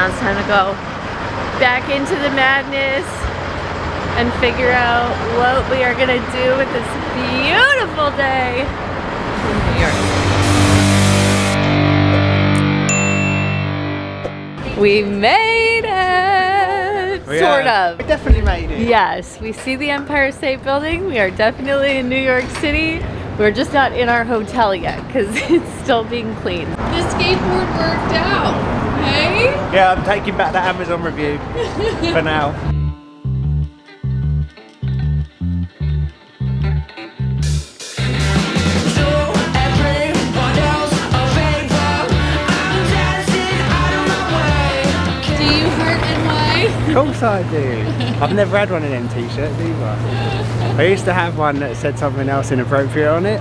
now it's time to go back into the madness and figure out what we are gonna do with this beautiful day in New York. We made it! Sort of. We definitely made it. Yes, we see the Empire State Building. We are definitely in New York City. We're just not in our hotel yet because it's still being cleaned. The skateboard worked out, hey? Yeah, I'm taking back that Amazon review for now. Of course I do. I've never had one of them t-shirts either. I used to have one that said something else inappropriate on it.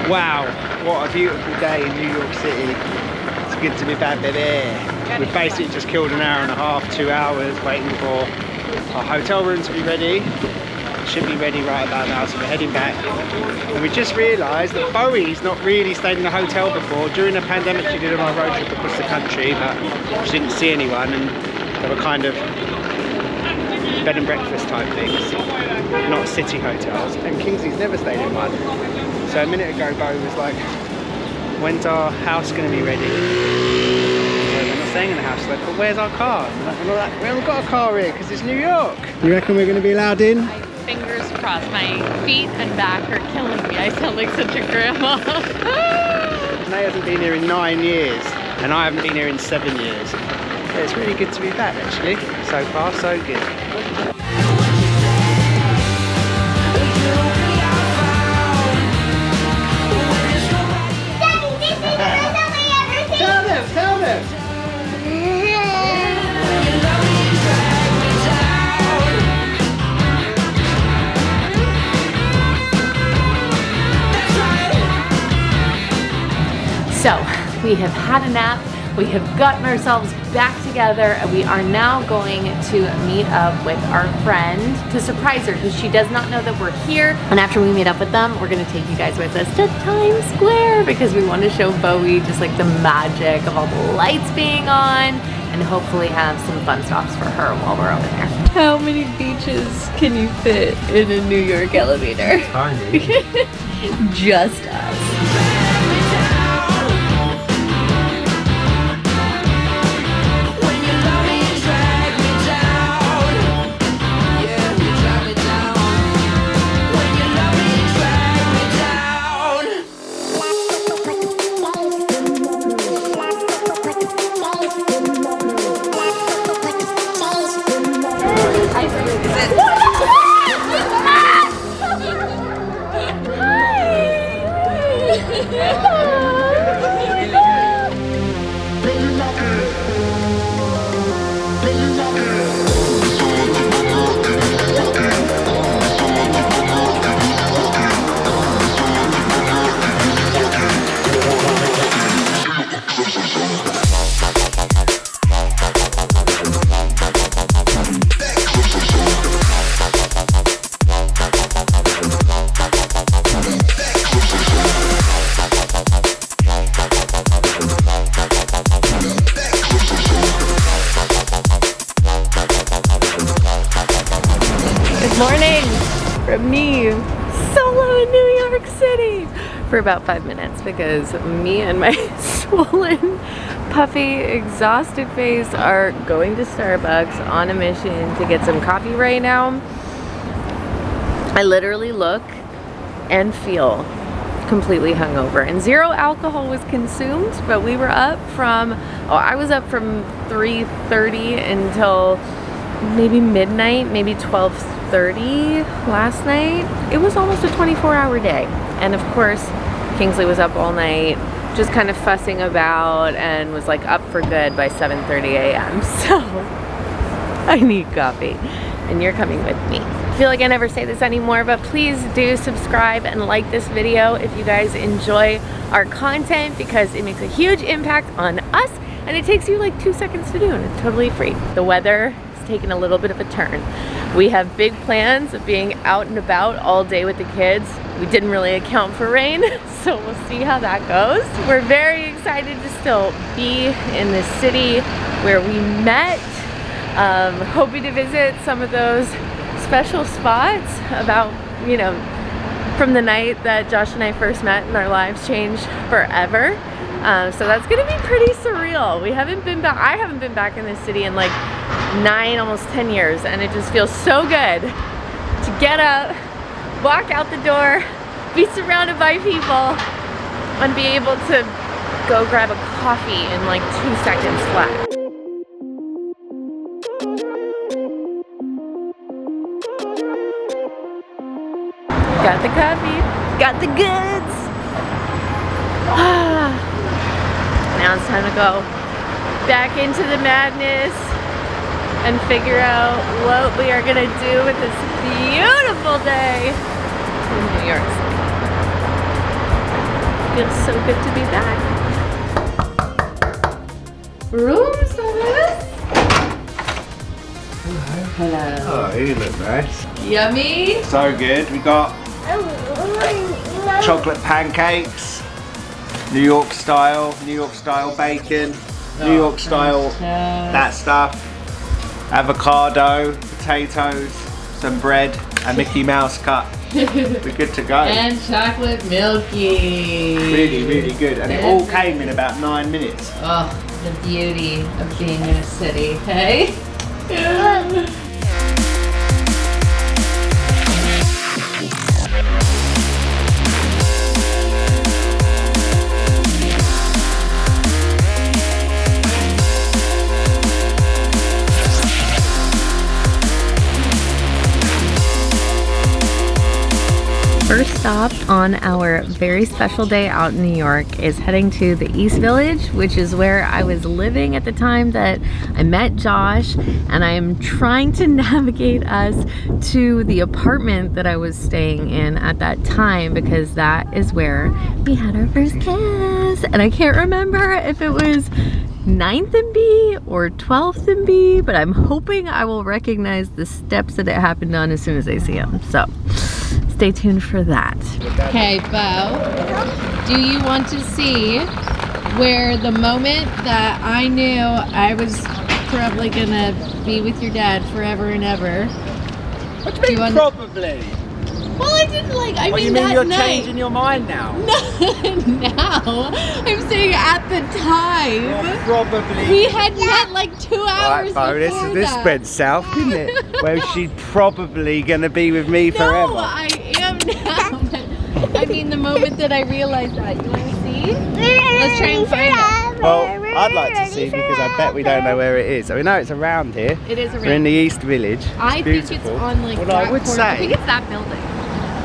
Wow, what a beautiful day in New York City. It's good to be back, baby. We've basically just killed an hour and a half, 2 hours waiting for our hotel room to be ready. Should be ready right about now, so we're heading back. And we just realised that Bowie's not really stayed in the hotel before. During the pandemic she did on our road trip across the country, but she didn't see anyone, and they were kind of bed and breakfast type things, not city hotels. And Kingsley's never stayed in one. So a minute ago Bowie was like, when's our house going to be ready? So we're not staying in the house. Like, but where's our car? And we're like, we haven't got a car here because it's New York. You reckon we're going to be allowed in? Fingers crossed. My feet and back are killing me. I sound like such a grandma. Shenae hasn't been here in 9 years, and I haven't been here in 7 years. Yeah, it's really good to be back actually. So far, so good. Tell them! So, we have had a nap, we have gotten ourselves back together, and we are now going to meet up with our friend to surprise her because she does not know that we're here. And after we meet up with them, we're gonna take you guys with us to Times Square because we want to show Bowie just like the magic of all the lights being on and hopefully have some fun stops for her while we're over there. How many beaches can you fit in a New York elevator? Tiny. Just us. Morning from me, solo in New York City for about 5 minutes because me and my swollen, puffy, exhausted face are going to Starbucks on a mission to get some coffee right now. I literally look and feel completely hungover, and 0 alcohol was consumed, but we were up from, I was up from 3:30 until maybe midnight, maybe 12:30 last night. It was almost a 24-hour day. And of course, Kingsley was up all night, just kind of fussing about, and was like up for good by 7:30 a.m. So I need coffee, and you're coming with me. I feel like I never say this anymore, but please do subscribe and like this video if you guys enjoy our content, because it makes a huge impact on us, and it takes you like 2 seconds to do, and it's totally free. The weather is taking a little bit of a turn. We have big plans of being out and about all day with the kids. We didn't really account for rain, so we'll see how that goes. We're very excited to still be in the city where we met. Hoping to visit some of those special spots about, you know, from the night that Josh and I first met and our lives changed forever. So that's gonna be pretty surreal. I haven't been back in this city in like 9, almost 10 years, and it just feels so good to get up, walk out the door, be surrounded by people, and be able to go grab a coffee in like 2 seconds flat. Got the coffee, got the goods. Now it's time to go back into the madness and figure out what we are gonna do with this beautiful day in New York City. Feels so good to be back. Room service. Hello. Oh, you look nice. Yummy. So good. We got chocolate pancakes, New York style bacon, New York style that stuff, avocado, potatoes, some bread, a Mickey Mouse cut. We're good to go. And chocolate milky. Really, really good. And it all came in about 9 minutes. Oh, the beauty of being in a city, hey? First stop on our very special day out in New York is heading to the East Village, which is where I was living at the time that I met Josh, and I am trying to navigate us to the apartment that I was staying in at that time, because that is where we had our first kiss. And I can't remember if it was 9th and B or 12th and B, but I'm hoping I will recognize the steps that it happened on as soon as I see them. So stay tuned for that. Okay, Bo, do you want to see where the moment that I knew I was probably gonna be with your dad forever and ever? What do you mean probably? Well, I didn't like, I mean, you mean that you're night. changing your mind now? No, now. I'm saying at the time. Well, probably. We had met like 2 hours before this went south, didn't it? Well, she's probably gonna be with me forever. No, I am now. But I mean, the moment that I realized that. You want to see? Let's try and find it. Well, I'd like to see, because I bet we don't know where it is. So we know it's around here. It is around. We're in the East Village. I think it's on like well, that I would corner. say. I think it's that building.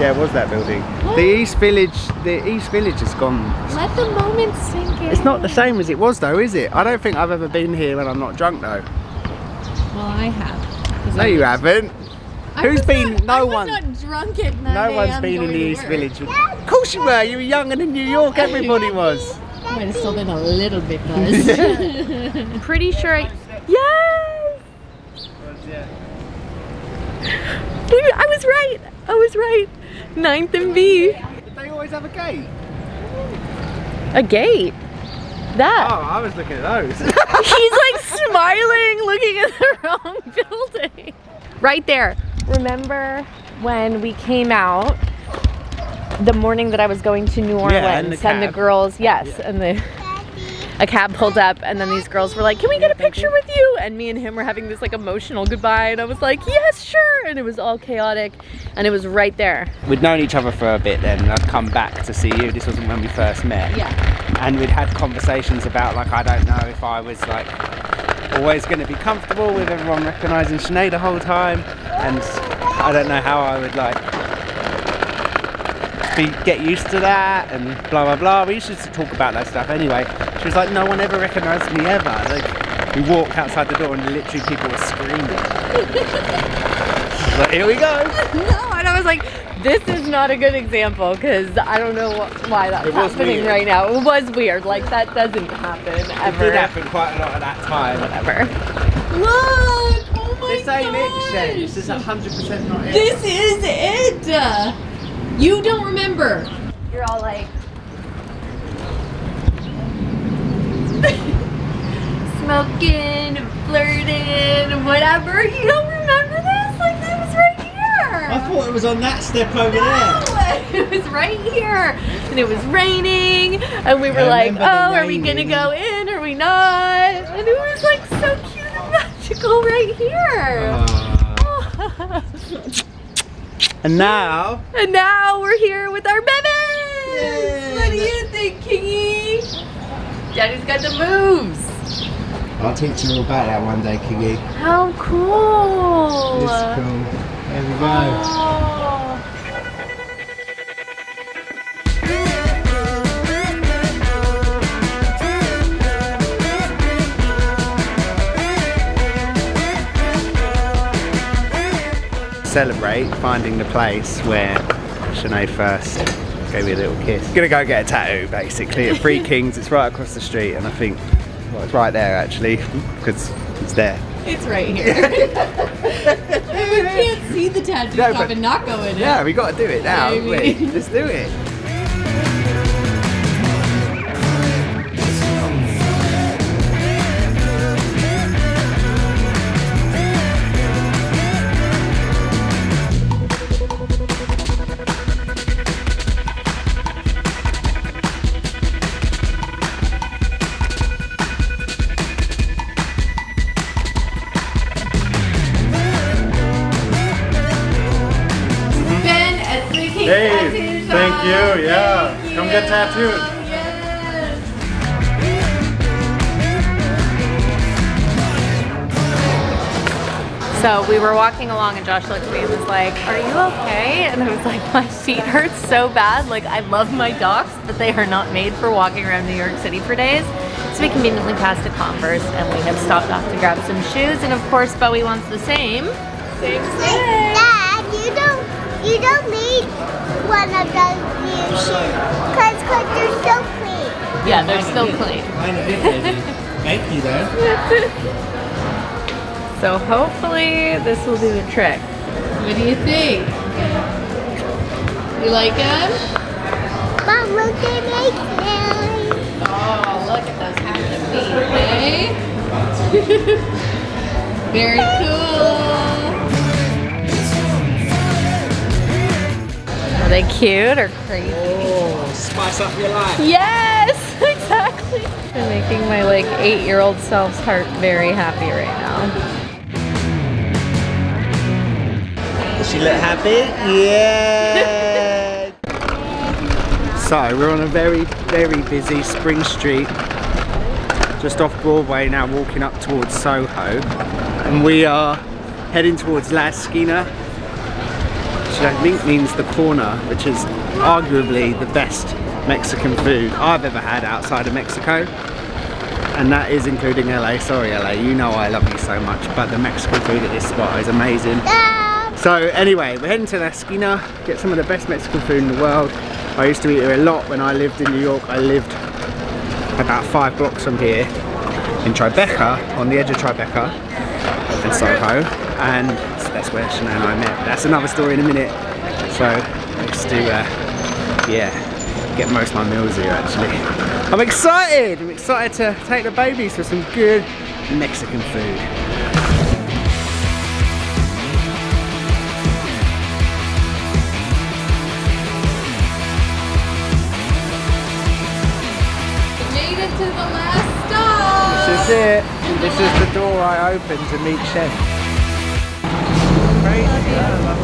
Yeah, it was that building. What? The East Village has gone. Let the moment sink in. It's not the same as it was though, is it? I don't think I've ever been here when I'm not drunk though. Well, I have. No, you haven't. Who's been? No one. I was not drunk at 9 No one's been in the East Village. Of course you were. You were young and in New York. Everybody was. I might have still been a little bit buzzed. Pretty sure I. Yes! I was right. I was right. 9th and B. Did they always have a gate? A gate? That. Oh, I was looking at those. He's like smiling, looking at the wrong building. Right there. Remember when we came out the morning that I was going to New Orleans, and the girls, and a cab pulled up, and then these girls were like, can we get a picture with you? And me and him were having this like emotional goodbye, and I was like, yes, sure. And it was all chaotic, and it was right there. We'd known each other for a bit then, and I'd come back to see you. This wasn't when we first met. Yeah. And we'd had conversations about, like, I don't know if I was like always going to be comfortable with everyone recognising Shenae the whole time, and I don't know how I would like get used to that, and blah blah blah. We used to talk about that stuff anyway. She was like, no one ever recognised me ever. Like, we walked outside the door and literally people were screaming. Like, here we go. No, and I was like, this is not a good example, because I don't know why that's happening right now. It was weird. Like, that doesn't happen ever. It did happen quite a lot at that time. Whatever. Look! Oh my this ain't it, Shen. This is 100% not it. This is it! You don't remember. You're all like... smoking, flirting, whatever. You don't remember this? Like, it was right here. I thought it was on that step over there. It was right here. And it was raining. And we were like, oh, are we going to go in? Are we not? And it was like so cute and magical right here. And now we're here with our babies. Yay. What do you think, Kingy? Daddy's got the moves. I'll teach you all about that one day, Kingy. How cool. It's cool. There we go. Oh. Celebrate finding the place where Shenae first gave me a little kiss. Gonna go get a tattoo basically at Three Kings. It's right across the street, and I think, well, it's right there actually because it's there. It's right here. We can't see the tattoo shop and not go in it. Yeah, we gotta do it now. Wait, let's do it. Hey, thank you, yeah. Come get tattooed. Yes. So we were walking along and Josh looked at me and was like, are you okay? And I was like, my feet hurt so bad. Like, I love my docs, but they are not made for walking around New York City for days. So we conveniently passed a Converse and we have stopped off to grab some shoes. And of course, Bowie wants the same. Same thing. Dad, you don't need one of those new shoes because they're so clean. Yeah, they're still clean. Thank you, though. So hopefully this will do the trick. What do you think? You like them? Mom, look at my nails. Oh, look at those active feet, eh? Very cool. Are they cute or crazy? Oh, spice up your life. Yes, exactly. I'm making my like 8-year-old self's heart very happy right now. Does she look happy? Yeah. So we're on a very, very busy Spring Street, just off Broadway now, walking up towards Soho, and we are heading towards La Esquina, which I think means the corner, which is arguably the best Mexican food I've ever had outside of Mexico, and that is including LA. Sorry LA, you know I love you so much, but the Mexican food at this spot is amazing. So anyway, we're heading to La Esquina, get some of the best Mexican food in the world. I used to eat here a lot when I lived in New York. I lived about 5 blocks from here in Tribeca, on the edge of Tribeca in Soho, and that's where Shenae and I met. That's another story in a minute. So let's do, yeah, get most of my meals here actually. I'm excited to take the babies for some good Mexican food. This is it. This is the door I opened to meet Chef. Great. Yeah, I love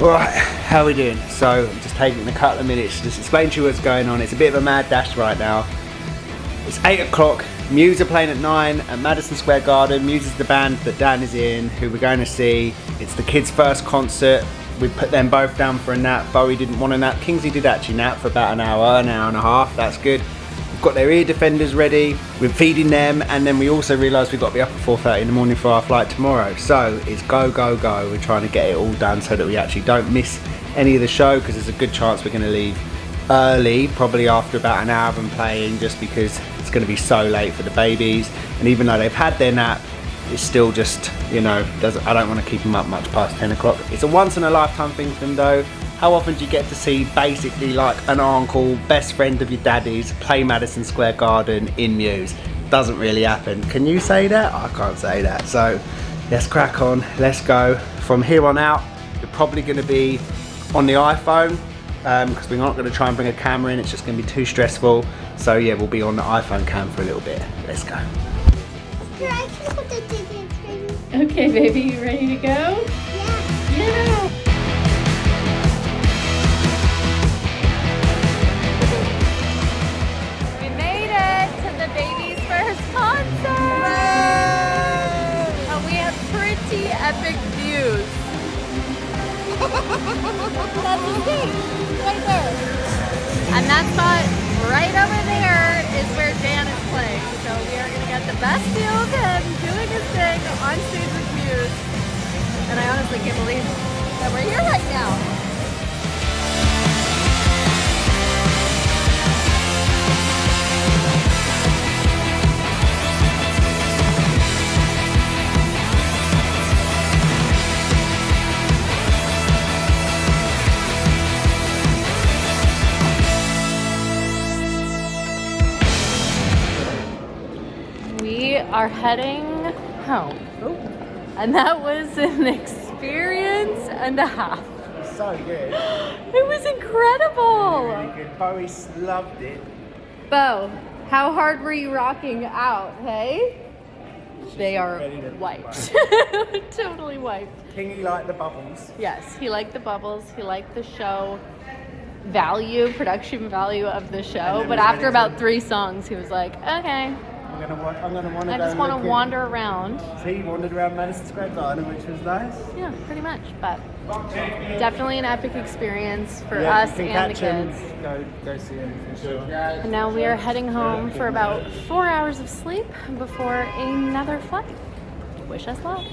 you. Alright, how are we doing? So I'm just taking a couple of minutes to just explain to you what's going on. It's a bit of a mad dash right now. It's 8 o'clock. Muse are playing at 9 at Madison Square Garden. Muse is the band that Dan is in, who we're going to see. It's the kids' first concert. We put them both down for a nap. Bowie didn't want a nap. Kingsley did actually nap for about an hour and a half. That's good. Got their ear defenders ready, we're feeding them, and then we also realised we've got to be up at 4:30 in the morning for our flight tomorrow. So it's go, go, go. We're trying to get it all done so that we actually don't miss any of the show, because there's a good chance we're going to leave early, probably after about an hour of them playing, just because it's going to be so late for the babies. And even though they've had their nap, it's still just, you know, I don't want to keep them up much past 10 o'clock. It's a once in a lifetime thing for them though. How often do you get to see basically like an uncle, best friend of your daddy's, play Madison Square Garden in Muse? Doesn't really happen. Can you say that? I can't say that. So let's crack on, let's go. From here on out, we're probably going to be on the iPhone because we're not going to try and bring a camera in, it's just going to be too stressful. So yeah, we'll be on the iPhone cam for a little bit. Let's go. Here, I can put the tickets, baby. Okay, baby, you ready to go? Yeah. Yeah. We made it to the baby's first concert. And we have pretty epic views. That's the thing, right there. And that spot right over there is where Dan is playing. So we are going to get the best view of him doing his thing on stage with Muse. And I honestly can't believe that we're here right now. We are heading home. And that was an experience and a half. So good. It was incredible. Really good. Bowie loved it. Bo, how hard were you rocking out, hey? They are wiped. Totally wiped. Kingy liked the bubbles. Yes, he liked the bubbles. He liked the show value, production value of the show. But after about 3 songs, he was like, okay. I'm gonna want to I just want to wander around. So he wandered around Madison Square Garden, which was nice. Yeah, pretty much. But definitely an epic experience for us and the kids. Go see him for sure. And now we are heading home for about 4 hours of sleep before another flight. Wish us luck.